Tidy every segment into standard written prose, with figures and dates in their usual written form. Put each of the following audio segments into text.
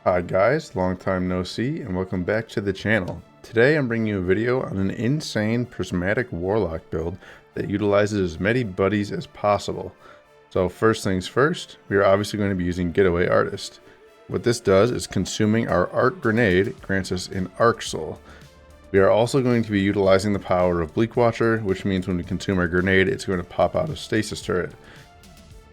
Hi guys, long time no see and welcome back to the channel. Today I'm bringing you a video on an insane Prismatic Warlock build that utilizes as many buddies as possible. So first things first, we are obviously going to be using Getaway Artist. What this does is consuming our Arc Grenade grants us an Arc Soul. We are also going to be utilizing the power of Bleak Watcher, which means when we consume our grenade it's going to pop out a stasis turret.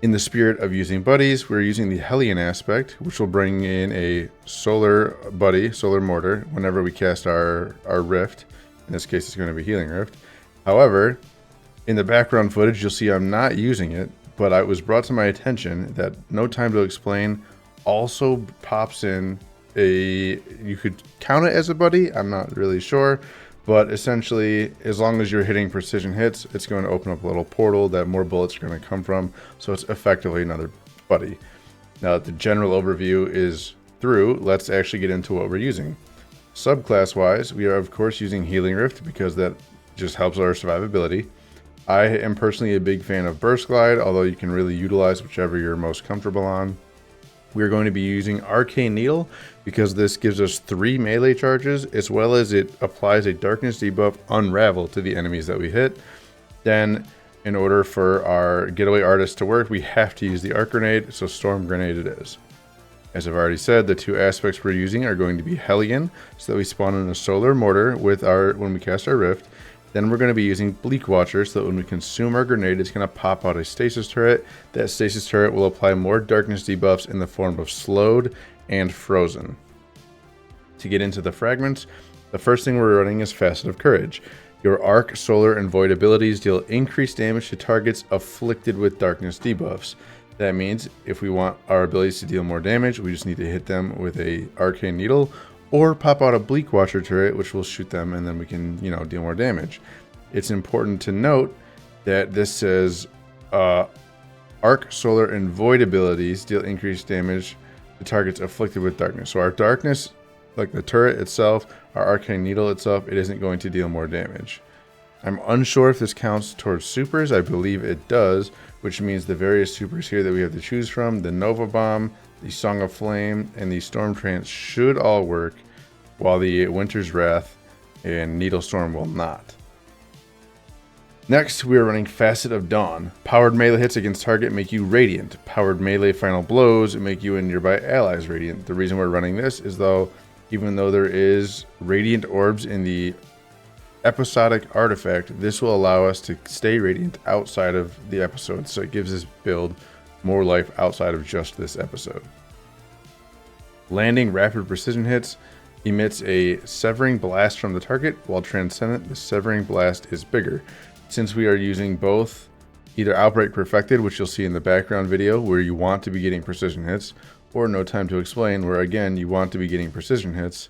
In the spirit of using buddies, we're using the Hellion aspect, which will bring in a solar buddy, solar mortar, whenever we cast our rift. In this case, it's going to be Healing Rift. However, in the background footage, you'll see I'm not using it, but it was brought to my attention that No Time to Explain also pops in you could count it as a buddy, I'm not really sure. But essentially, as long as you're hitting precision hits, it's going to open up a little portal that more bullets are going to come from. So it's effectively another buddy. Now that the general overview is through, let's actually get into what we're using. Subclass wise, we are of course using Healing Rift because that just helps our survivability. I am personally a big fan of Burst Glide, although you can really utilize whichever you're most comfortable on. We're going to be using Arcane Needle because this gives us 3 melee charges, as well as it applies a darkness debuff Unravel to the enemies that we hit. Then, in order for our Getaway Artist to work, we have to use the Arc Grenade, so Storm Grenade it is. As I've already said, the 2 aspects we're using are going to be Hellion, so that we spawn in a Solar Mortar when we cast our Rift. Then we're going to be using Bleak Watcher, so that when we consume our grenade, it's going to pop out a stasis turret. That stasis turret will apply more darkness debuffs in the form of Slowed and Frozen. To get into the fragments, the first thing we're running is Facet of Courage. Your Arc, Solar, and Void abilities deal increased damage to targets afflicted with darkness debuffs. That means if we want our abilities to deal more damage, we just need to hit them with a Arcane Needle, or pop out a Bleak Watcher turret, which will shoot them, and then we can, deal more damage. It's important to note that this says Arc, Solar, and Void abilities deal increased damage to targets afflicted with darkness. So our darkness, like the turret itself, our Arcane Needle itself, it isn't going to deal more damage. I'm unsure if this counts towards supers. I believe it does, which means the various supers here that we have to choose from, the Nova Bomb, the Song of Flame, and the Storm Trance should all work, while the Winter's Wrath and Needle Storm will not. Next, we are running Facet of Dawn. Powered melee hits against target make you radiant. Powered melee final blows make you and nearby allies radiant. The reason we're running this is even though there is radiant orbs in the episodic artifact, this will allow us to stay radiant outside of the episode, so it gives this build more life outside of just this episode. Landing rapid precision hits emits a severing blast from the target, while Transcendent, the severing blast is bigger. Since we are using both either Outbreak Perfected, which you'll see in the background video where you want to be getting precision hits, or No Time to Explain, where again you want to be getting precision hits,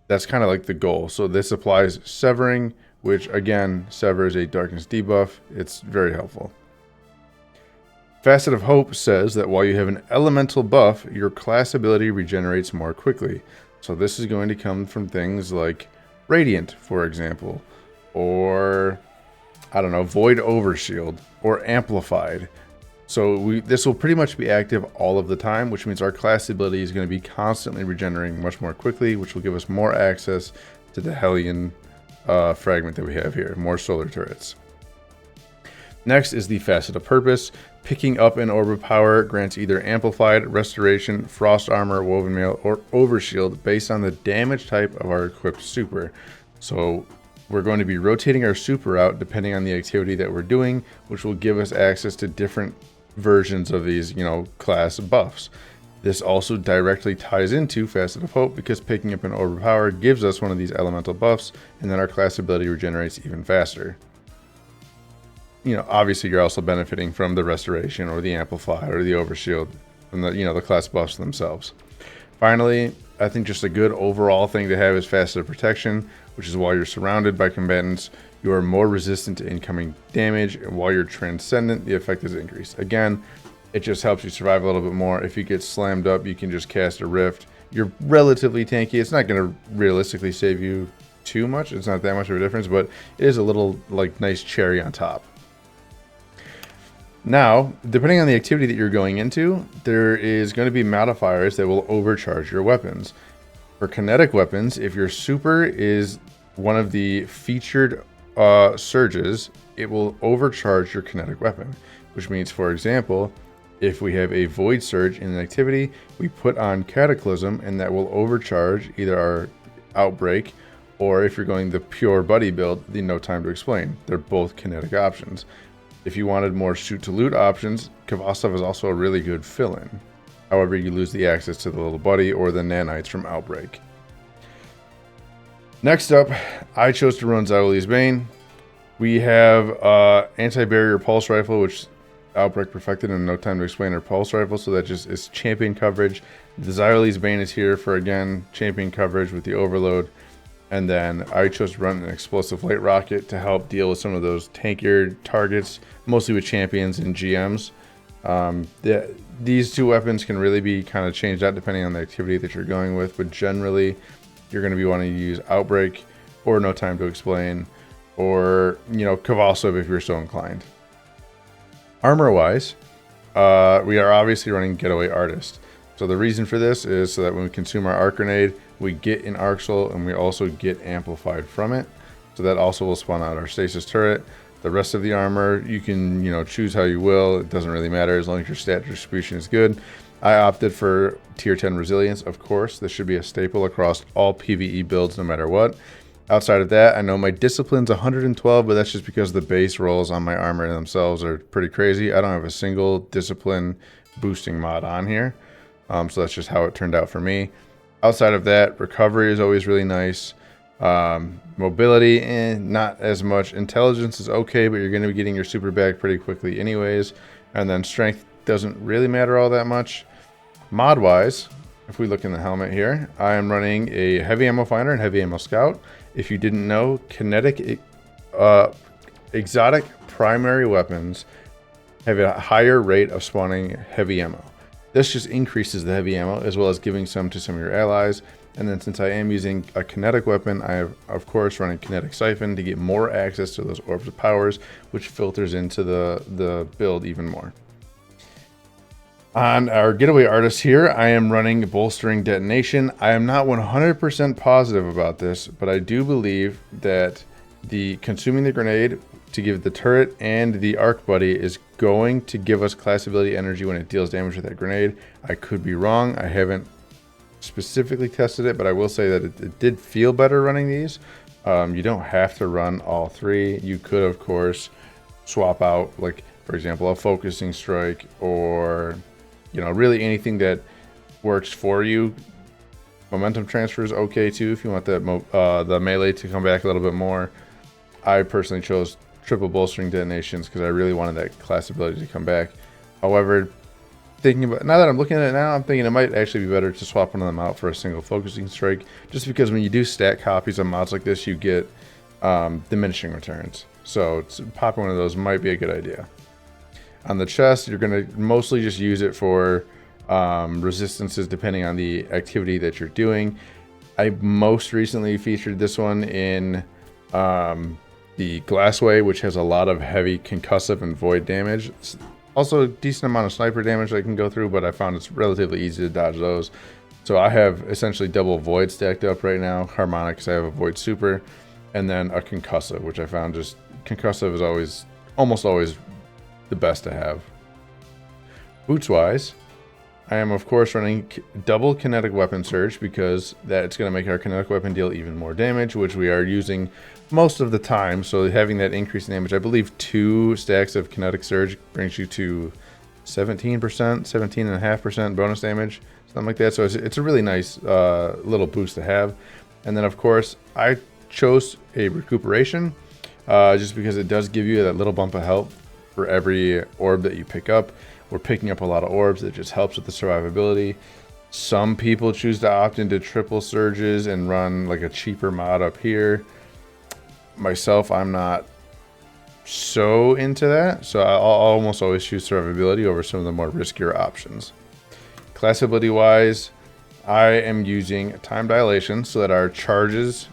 that's kind of like the goal. So this applies Severing, which again severs a darkness debuff. It's very helpful. Facet of Hope says that while you have an elemental buff, your class ability regenerates more quickly. So this is going to come from things like Radiant, for example, or Void Overshield, or Amplified. So this will pretty much be active all of the time, which means our class ability is going to be constantly regenerating much more quickly, which will give us more access to the Hellion fragment that we have here, more solar turrets. Next is the Facet of Purpose. Picking up an Orb of Power grants either Amplified, Restoration, Frost Armor, Woven Mail, or Overshield based on the damage type of our equipped super. So we're going to be rotating our super out depending on the activity that we're doing, which will give us access to different versions of these, class buffs. This also directly ties into Facet of Hope because picking up an Orb of Power gives us one of these elemental buffs, and then our class ability regenerates even faster. Obviously you're also benefiting from the Restoration or the Amplify or the Overshield and the class buffs themselves. Finally, I think just a good overall thing to have is Facet of Protection, which is while you're surrounded by combatants, you are more resistant to incoming damage, and while you're Transcendent, the effect is increased. Again, it just helps you survive a little bit more. If you get slammed up, you can just cast a Rift. You're relatively tanky. It's not going to realistically save you too much. It's not that much of a difference, but it is a little nice cherry on top. Now, depending on the activity that you're going into, there is going to be modifiers that will overcharge your weapons. For kinetic weapons, if your super is one of the featured surges, it will overcharge your kinetic weapon, which means, for example, if we have a void surge in an activity, we put on Cataclysm, and that will overcharge either our outbreak, or if you're going the pure buddy build, the No Time to Explain. They're both kinetic options. If you wanted more shoot to loot options, Kvasov is also a really good fill-in. However, you lose the access to the little buddy or the nanites from Outbreak. Next up, I chose to run Xioli's Bane. We have anti-barrier pulse rifle, which Outbreak perfected and No Time to Explain our pulse rifle, so that just is champion coverage. The Xioli's Bane is here for, again, champion coverage with the overload. And then I chose to run an explosive light rocket to help deal with some of those tankier targets, mostly with champions and GMs. These two weapons can really be kind of changed out depending on the activity that you're going with, but generally you're going to be wanting to use Outbreak or No Time to Explain, or, you know, Kvasov if you're so inclined. Armor-wise, we are obviously running Getaway Artist. So the reason for this is so that when we consume our Arc Grenade, we get an Arc Soul, and we also get amplified from it. So that also will spawn out our Stasis Turret. The rest of the armor, you can, you know, choose how you will. It doesn't really matter as long as your stat distribution is good. I opted for Tier 10 Resilience, of course. This should be a staple across all PvE builds no matter what. Outside of that, I know my Discipline's 112, but that's just because the base rolls on my armor themselves are pretty crazy. I don't have a single Discipline boosting mod on here. So that's just how it turned out for me. Outside of that, recovery is always really nice. Mobility, not as much. Intelligence is okay, but you're going to be getting your super back pretty quickly anyways. And then strength doesn't really matter all that much. Mod-wise, if we look in the helmet here, I am running a heavy ammo finder and heavy ammo scout. If you didn't know, kinetic exotic primary weapons have a higher rate of spawning heavy ammo. This just increases the heavy ammo, as well as giving some to some of your allies. And then since I am using a kinetic weapon, I have, of course, running Kinetic Siphon to get more access to those orbs of powers, which filters into the build even more. On our Getaway Artist here, I am running Bolstering Detonation. I am not 100% positive about this, but I do believe that the consuming the grenade to give the turret and the arc buddy is going to give us class ability energy when it deals damage with that grenade. I could be wrong. I haven't specifically tested it, but I will say that it did feel better running these. You don't have to run all three. You could, of course, swap out, like, for example, a focusing strike, or, you know, really anything that works for you. Momentum transfer is okay too if you want that the melee to come back a little bit more. I personally chose triple bolstering detonations because I really wanted that class ability to come back. However, thinking about, now that I'm looking at it now, I'm thinking it might actually be better to swap one of them out for a single focusing strike, just because when you do stat copies of mods like this, you get diminishing returns. So popping one of those might be a good idea. On the chest, you're going to mostly just use it for resistances depending on the activity that you're doing. I most recently featured this one in the Glassway, which has a lot of heavy concussive and void damage. It's also a decent amount of sniper damage that I can go through, but I found it's relatively easy to dodge those. So I have essentially double void stacked up right now. Harmonic, because I have a void super, and then a concussive, which I found just concussive is almost always the best to have. Boots wise, I am of course running double kinetic weapon surge because that's going to make our kinetic weapon deal even more damage, which we are using most of the time. So having that increase in damage, I believe 2 stacks of kinetic surge brings you to 17%, 17.5% bonus damage, something like that. So it's a really nice little boost to have. And then of course I chose a recuperation just because it does give you that little bump of health for every orb that you pick up. We're picking up a lot of orbs. It just helps with the survivability. Some people choose to opt into triple surges and run like a cheaper mod up here. Myself, I'm not so into that, so I'll almost always choose survivability over some of the more riskier options. Class ability wise, I am using time dilation so that our charges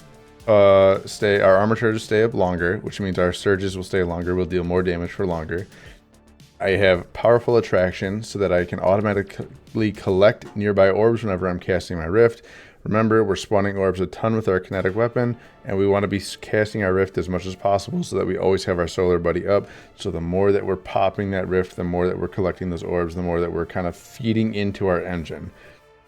our armor charges stay up longer, which means our surges will stay longer, will deal more damage for longer. I have powerful attraction so that I can automatically collect nearby orbs whenever I'm casting my rift. Remember, we're spawning orbs a ton with our kinetic weapon, and we want to be casting our rift as much as possible so that we always have our solar buddy up. So the more that we're popping that rift, the more that we're collecting those orbs, the more that we're kind of feeding into our engine.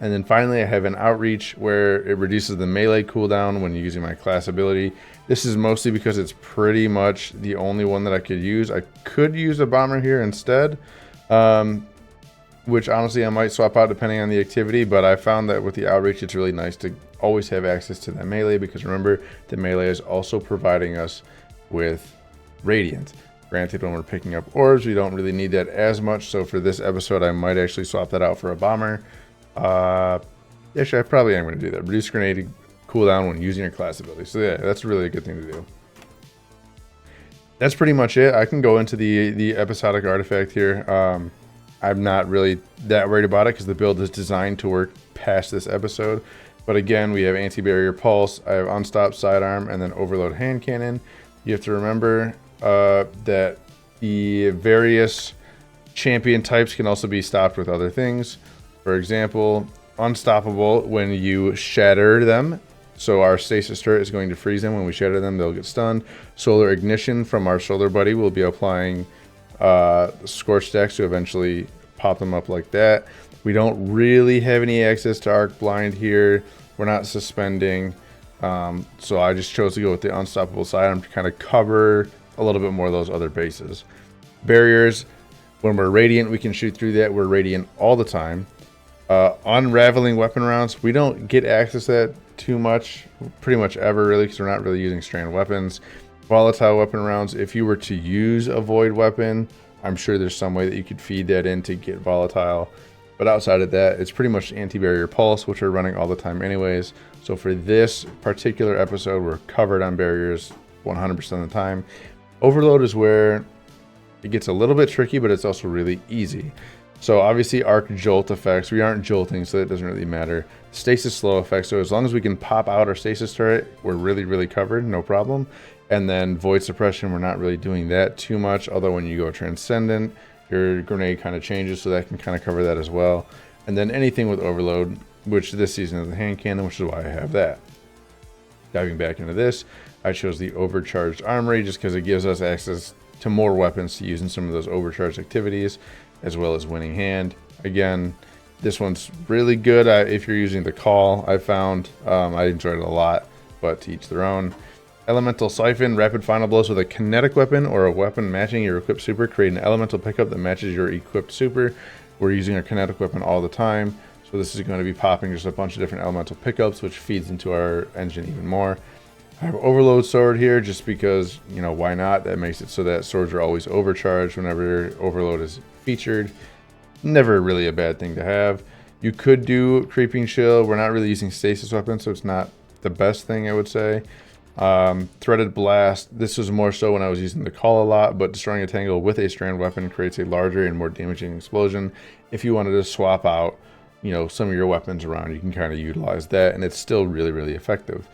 And then finally, I have an outreach where it reduces the melee cooldown when using my class ability. This is mostly because it's pretty much the only one that I could use. I could use a bomber here instead, which honestly I might swap out depending on the activity, but I found that with the outreach, it's really nice to always have access to that melee, because remember, the melee is also providing us with radiant. Granted, when we're picking up orbs, we don't really need that as much, so for this episode, I might actually swap that out for a bomber. Actually, I probably am going to do that. Reduce grenade cooldown when using your class ability. So yeah, that's really a good thing to do. That's pretty much it. I can go into the episodic artifact here. I'm not really that worried about it because the build is designed to work past this episode. But again, we have anti-barrier pulse, I have unstopped sidearm, and then overload hand cannon. You have to remember that the various champion types can also be stopped with other things. For example, unstoppable when you shatter them. So our stasis turret is going to freeze them. When we shatter them, they'll get stunned. Solar ignition from our solar buddy will be applying scorch decks to eventually pop them up like that. We don't really have any access to arc blind here. We're not suspending. So I just chose to go with the unstoppable sidearm to kind of cover a little bit more of those other bases. Barriers, when we're radiant, we can shoot through that. We're radiant all the time. Unraveling weapon rounds, we don't get access to that too much, pretty much ever really, because we're not really using strand weapons. Volatile weapon rounds, if you were to use a void weapon, I'm sure there's some way that you could feed that in to get volatile. But outside of that, it's pretty much anti-barrier pulse, which are running all the time anyways. So for this particular episode, we're covered on barriers 100% of the time. Overload is where it gets a little bit tricky, but it's also really easy. So obviously arc jolt effects, we aren't jolting, so that doesn't really matter. Stasis slow effects, so as long as we can pop out our stasis turret, we're really covered, no problem. And then void suppression, we're not really doing that too much, although when you go transcendent, your grenade kind of changes, so that can kind of cover that as well. And then anything with overload, which this season is the hand cannon, which is why I have that. Diving back into this, I chose the overcharged armory just because it gives us access to more weapons to use in some of those overcharged activities, as well as winning hand. Again, this one's really good if you're using the call. I found I enjoyed it a lot, but to each their own. Elemental siphon, rapid final blows with a kinetic weapon or a weapon matching your equipped super. Create an elemental pickup that matches your equipped super. We're using our kinetic weapon all the time, so this is going to be popping just a bunch of different elemental pickups, which feeds into our engine even more. I have overload sword here just because, you know, why not? That makes it so that swords are always overcharged whenever overload is featured. Never really a bad thing to have. You could do creeping chill. We're not really using stasis weapons, so it's not the best thing, I would say. Threaded blast. This was more so when I was using the call a lot, but destroying a tangle with a strand weapon creates a larger and more damaging explosion. If you wanted to swap out, you know, some of your weapons around, you can kind of utilize that, and it's still really effective.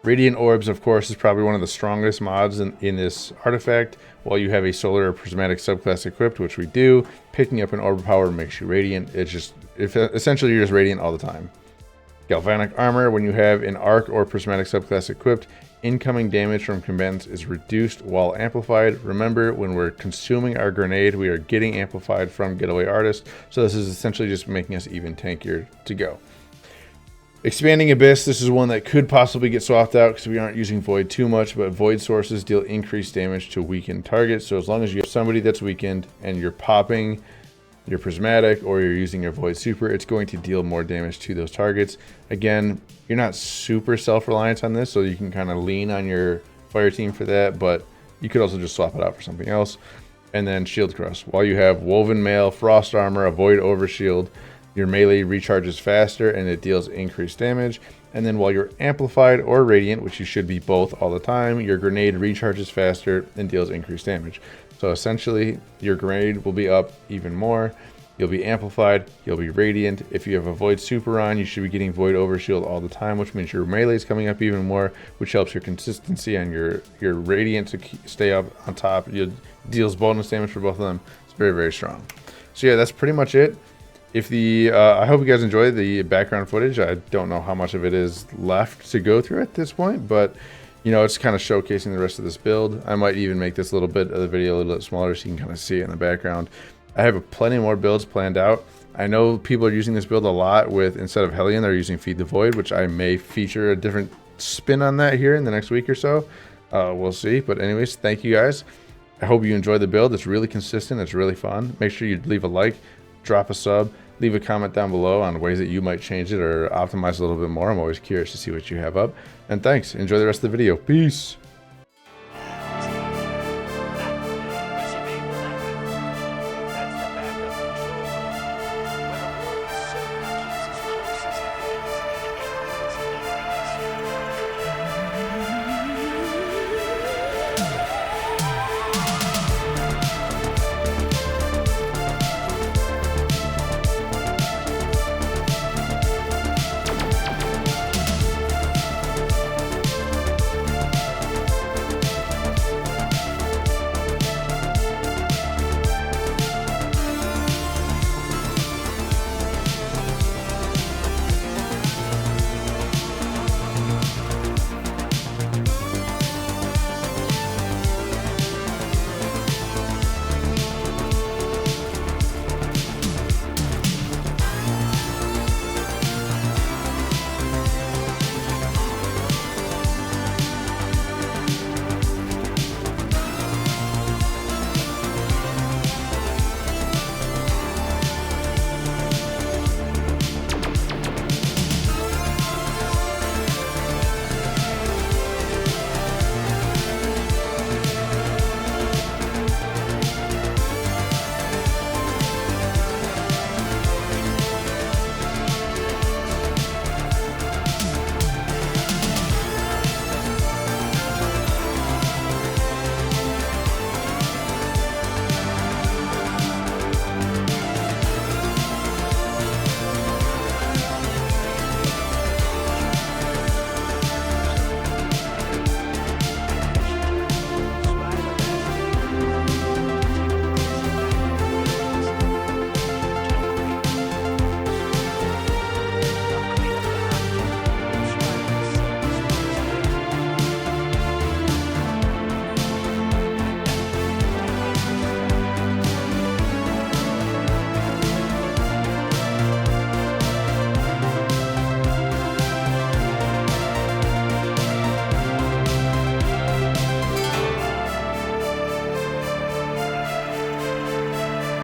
Radiant orbs, of course, is probably one of the strongest mods in this artifact. While you have a solar or prismatic subclass equipped, which we do, picking up an orb power makes you radiant. Essentially you're just radiant all the time. Galvanic armor, when you have an arc or prismatic subclass equipped, incoming damage from combatants is reduced while amplified. Remember, when we're consuming our grenade, we are getting amplified from Getaway Artist, so this is essentially just making us even tankier to go. Expanding Abyss, this is one that could possibly get swapped out because we aren't using Void too much, but Void sources deal increased damage to weakened targets. So as long as you have somebody that's weakened and you're popping your Prismatic or you're using your Void Super, it's going to deal more damage to those targets. Again, you're not super self-reliant on this, so you can kind of lean on your fire team for that, but you could also just swap it out for something else. And then Shield Crust. While you have Woven Mail, Frost Armor, a Void Overshield, your melee recharges faster and it deals increased damage. And then while you're amplified or radiant, which you should be both all the time, your grenade recharges faster and deals increased damage. So essentially your grenade will be up even more. You'll be amplified, you'll be radiant. If you have a Void Super on, you should be getting Void Overshield all the time, which means your melee is coming up even more, which helps your consistency on your radiant to stay up on top. It deals bonus damage for both of them. It's Very, very strong. So yeah, that's pretty much it. If the I hope you guys enjoyed the background footage. I don't know how much of it is left to go through at this point, but you know, it's kind of showcasing the rest of this build. I might even make this little bit of the video a little bit smaller so you can kind of see it in the background. I have plenty more builds planned out. I know people are using this build a lot with, instead of Hellion, they're using Feed the Void, which I may feature a different spin on that here in the next week or so. We'll see. But anyways, thank you guys. I hope you enjoyed the build. It's really consistent. It's really fun. Make sure you leave a like, drop a sub, leave a comment down below on ways that you might change it or optimize a little bit more. I'm always curious to see what you have up. And thanks. Enjoy the rest of the video. Peace.